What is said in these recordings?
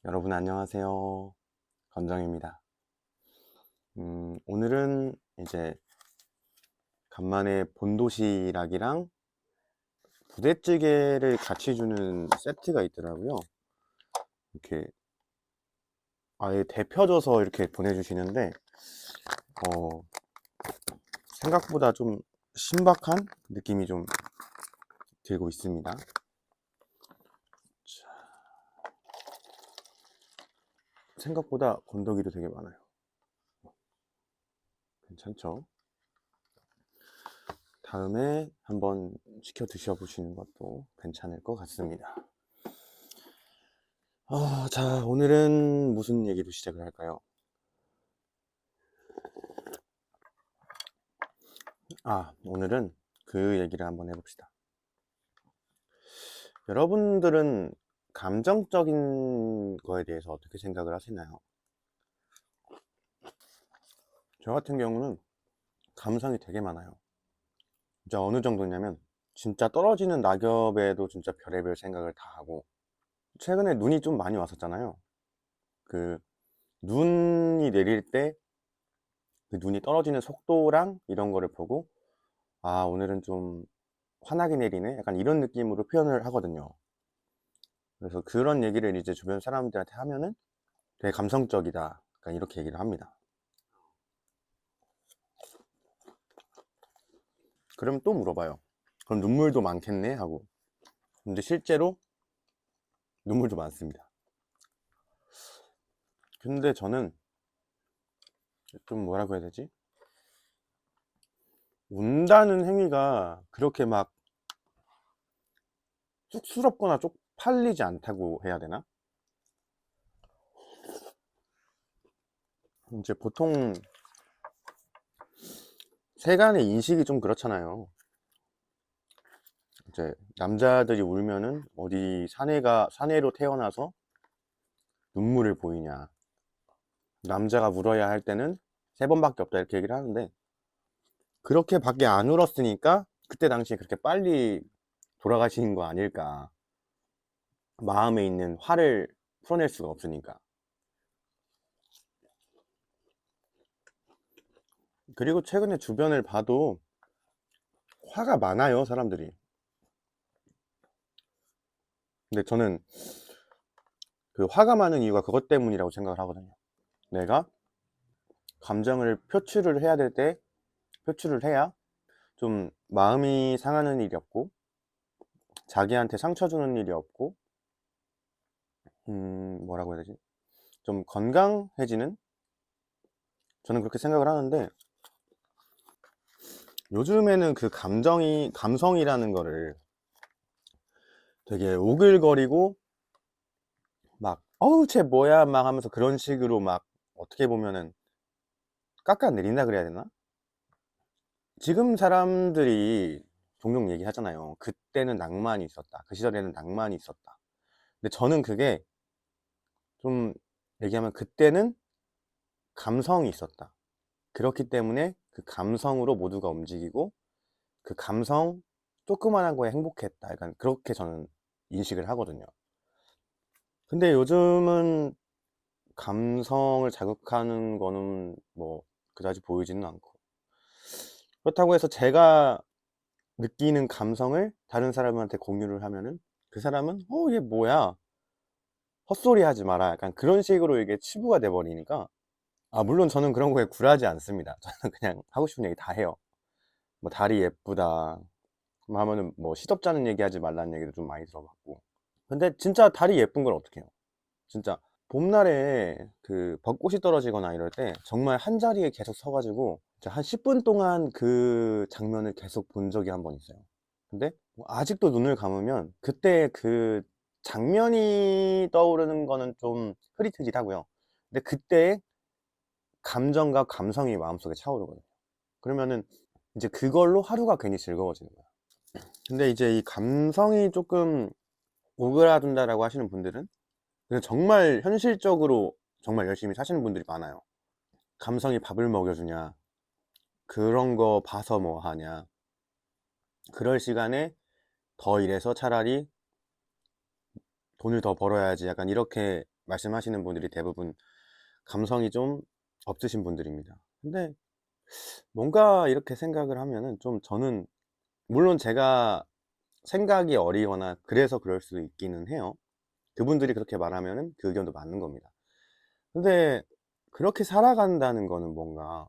여러분 안녕하세요. 건정입니다. 오늘은 이제 간만에 본도시락이랑 부대찌개를 같이 주는 세트가 있더라고요. 이렇게 아예 데펴져서 이렇게 보내주시는데 어, 생각보다 좀 신박한 느낌이 좀 들고 있습니다. 자, 생각보다 건더기도 되게 많아요. 괜찮죠? 다음에 한번 시켜 드셔보시는 것도 괜찮을 것 같습니다. 자, 오늘은 무슨 얘기로 시작을 할까요? 오늘은 그 얘기를 한번 해봅시다. 여러분들은 감정적인 거에 대해서 어떻게 생각을 하시나요? 저 같은 경우는 감성이 되게 많아요. 진짜 어느 정도냐면 진짜 떨어지는 낙엽에도 진짜 별의별 생각을 다 하고, 최근에 눈이 좀 많이 왔었잖아요. 그 눈이 내릴 때 그 눈이 떨어지는 속도랑 이런 거를 보고, 오늘은 좀 환하게 내리네, 약간 이런 느낌으로 표현을 하거든요. 그래서 그런 얘기를 이제 주변 사람들한테 하면은 되게 감성적이다, 약간 이렇게 얘기를 합니다. 그럼 또 물어봐요. 그럼 눈물도 많겠네 하고. 근데 실제로 눈물도 많습니다. 근데 저는 좀 뭐라고 해야 되지? 운다는 행위가 그렇게 막 쑥스럽거나 쪽팔리지 않다고 해야 되나? 이제 보통 세간의 인식이 좀 그렇잖아요. 이제 남자들이 울면은 어디 사내로 태어나서 눈물을 보이냐, 남자가 울어야 할 때는 3번밖에 없다, 이렇게 얘기를 하는데, 그렇게밖에 안 울었으니까 그때 당시에 그렇게 빨리 돌아가시는 거 아닐까. 마음에 있는 화를 풀어낼 수가 없으니까. 그리고 최근에 주변을 봐도 화가 많아요, 사람들이. 근데 저는 그 화가 많은 이유가 그것 때문이라고 생각을 하거든요. 내가 감정을 표출을 해야 될 때 표출을 해야 좀 마음이 상하는 일이 없고, 자기한테 상처 주는 일이 없고, 뭐라고 해야 되지? 좀 건강해지는? 저는 그렇게 생각을 하는데, 요즘에는 그 감성이라는 거를 되게 오글거리고 막 어우 쟤 뭐야 막 하면서 그런 식으로 막, 어떻게 보면은 깎아내린다 그래야 되나? 지금 사람들이 종종 얘기하잖아요. 그때는 낭만이 있었다, 그 시절에는 낭만이 있었다. 근데 저는 그게 좀, 얘기하면 그때는 감성이 있었다. 그렇기 때문에 그 감성으로 모두가 움직이고, 그 감성 조그만한 거에 행복했다, 약간 그렇게 저는 인식을 하거든요. 근데 요즘은 감성을 자극하는 거는 뭐 그다지 보이지는 않고, 그렇다고 해서 제가 느끼는 감성을 다른 사람한테 공유를 하면은 그 사람은 얘 뭐야, 헛소리 하지 마라, 약간 그런 식으로 이게 치부가 돼 버리니까. 물론 저는 그런 거에 굴하지 않습니다. 저는 그냥 하고 싶은 얘기 다 해요. 뭐 달이 예쁘다 뭐 하면은, 뭐 시덥잖은 얘기하지 말라는 얘기도 좀 많이 들어봤고. 근데 진짜 달이 예쁜 걸 어떻게 해요? 진짜 봄날에 그 벚꽃이 떨어지거나 이럴 때 정말 한 자리에 계속 서가지고 진짜 한 10분 동안 그 장면을 계속 본 적이 한 번 있어요. 근데 뭐 아직도 눈을 감으면 그때 그 장면이 떠오르는 거는 좀 흐릿흐릿하고요. 근데 그때의 감정과 감성이 마음속에 차오르거든요. 그러면은 이제 그걸로 하루가 괜히 즐거워지는 거야. 근데 이제 이 감성이 조금 오그라든다라고 하시는 분들은 그냥 정말 현실적으로 정말 열심히 사시는 분들이 많아요. 감성이 밥을 먹여주냐, 그런 거 봐서 뭐 하냐, 그럴 시간에 더 일해서 차라리 돈을 더 벌어야지, 약간 이렇게 말씀하시는 분들이 대부분 감성이 좀 없으신 분들입니다. 근데 뭔가 이렇게 생각을 하면은 좀 저는, 물론 제가 생각이 어리거나 그래서 그럴 수도 있기는 해요. 그분들이 그렇게 말하면은 그 의견도 맞는 겁니다. 근데 그렇게 살아간다는 거는 뭔가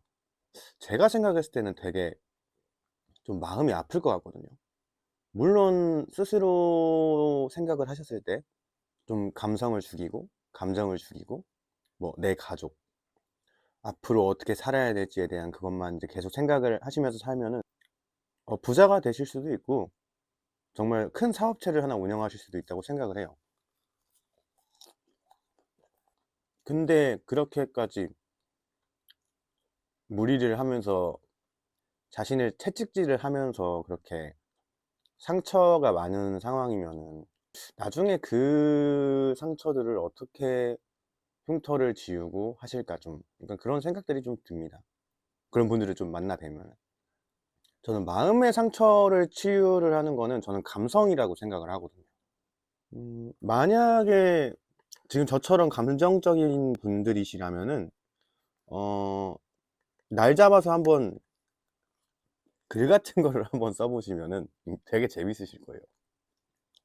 제가 생각했을 때는 되게 좀 마음이 아플 것 같거든요. 물론 스스로 생각을 하셨을 때 좀 감성을 죽이고 감정을 죽이고 뭐 내 가족 앞으로 어떻게 살아야 될지에 대한 그것만 이제 계속 생각을 하시면서 살면은 부자가 되실 수도 있고 정말 큰 사업체를 하나 운영하실 수도 있다고 생각을 해요. 근데 그렇게까지 무리를 하면서 자신을 채찍질을 하면서 그렇게 상처가 많은 상황이면은 나중에 그 상처들을 어떻게 흉터를 지우고 하실까, 좀 그러니까 그런 생각들이 좀 듭니다. 그런 분들을 좀 만나 뵈면 저는 마음의 상처를 치유를 하는 거는 저는 감성이라고 생각을 하거든요. 만약에 지금 저처럼 감정적인 분들이시라면은 어, 날 잡아서 한번 글 같은 거를 한번 써보시면은 되게 재밌으실 거예요.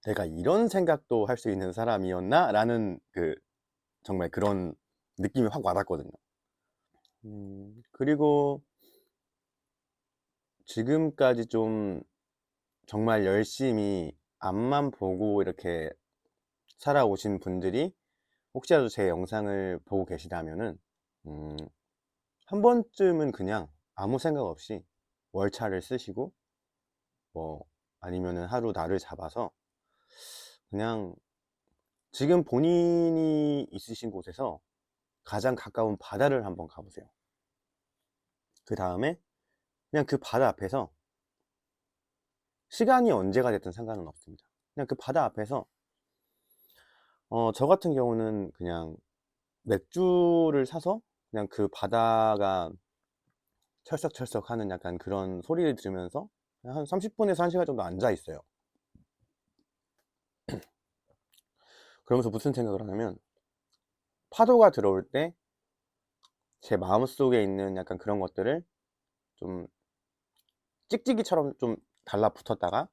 '내가 이런 생각도 할 수 있는 사람이었나?' 라는 정말 그런 느낌이 확 와닿거든요. 그리고 지금까지 좀 정말 열심히 앞만 보고 이렇게 살아오신 분들이 혹시라도 제 영상을 보고 계시다면은 음, 한 번쯤은 그냥 아무 생각 없이 월차를 쓰시고 뭐 아니면은 하루 날을 잡아서 그냥 지금 본인이 있으신 곳에서 가장 가까운 바다를 한번 가보세요. 그 다음에 그냥 그 바다 앞에서 시간이 언제가 됐든 상관은 없습니다. 그냥 그 바다 앞에서 저 같은 경우는 그냥 맥주를 사서 그냥 그 바다가 철썩철썩 하는 약간 그런 소리를 들으면서 한 30분에서 1시간 정도 앉아 있어요. 그러면서 무슨 생각을 하냐면 파도가 들어올 때 제 마음속에 있는 약간 그런 것들을 좀 찍찍이처럼 좀 달라붙었다가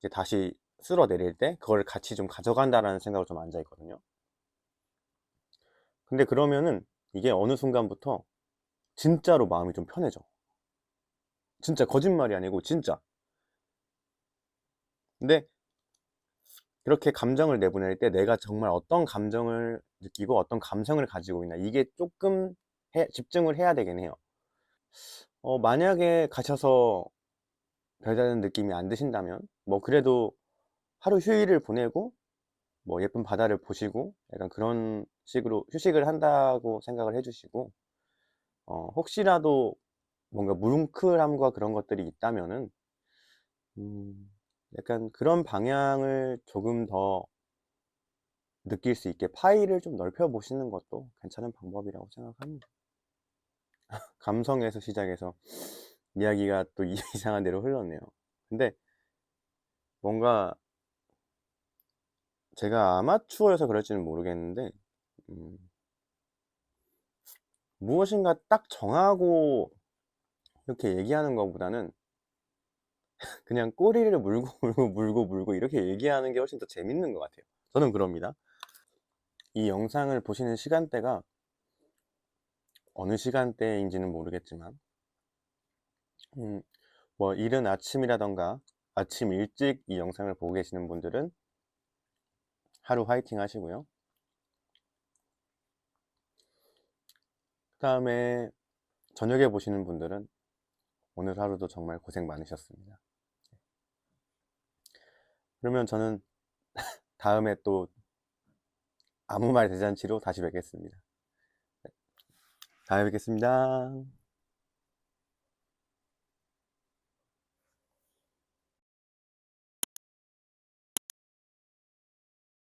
이제 다시 쓸어내릴 때 그걸 같이 좀 가져간다라는 생각으로 좀 앉아 있거든요. 근데 그러면은 이게 어느 순간부터 진짜로 마음이 좀 편해져. 진짜 거짓말이 아니고 진짜. 근데 그렇게 감정을 내보낼 때 내가 정말 어떤 감정을 느끼고 어떤 감성을 가지고 있나, 이게 조금 집중을 해야 되긴 해요. 만약에 가셔서 별다른 느낌이 안 드신다면 뭐 그래도 하루 휴일을 보내고 뭐 예쁜 바다를 보시고 약간 그런 식으로 휴식을 한다고 생각을 해주시고, 혹시라도 뭔가 뭉클함과 그런 것들이 있다면은 음, 약간 그런 방향을 조금 더 느낄 수 있게 파일을 좀 넓혀 보시는 것도 괜찮은 방법이라고 생각합니다. 감성에서 시작해서 이야기가 또 이상한 데로 흘렀네요. 근데 뭔가 제가 아마추어여서 그럴지는 모르겠는데 음, 무엇인가 딱 정하고 이렇게 얘기하는 것보다는 그냥 꼬리를 물고 물고 물고 물고 이렇게 얘기하는 게 훨씬 더 재밌는 것 같아요. 저는 그럽니다. 이 영상을 보시는 시간대가 어느 시간대인지는 모르겠지만 음, 뭐 이른 아침이라던가 아침 일찍 이 영상을 보고 계시는 분들은 하루 화이팅 하시고요. 그 다음에 저녁에 보시는 분들은 오늘 하루도 정말 고생 많으셨습니다. 그러면 저는 다음에 또 아무 말 대잔치로 다시 뵙겠습니다. 다음에 뵙겠습니다.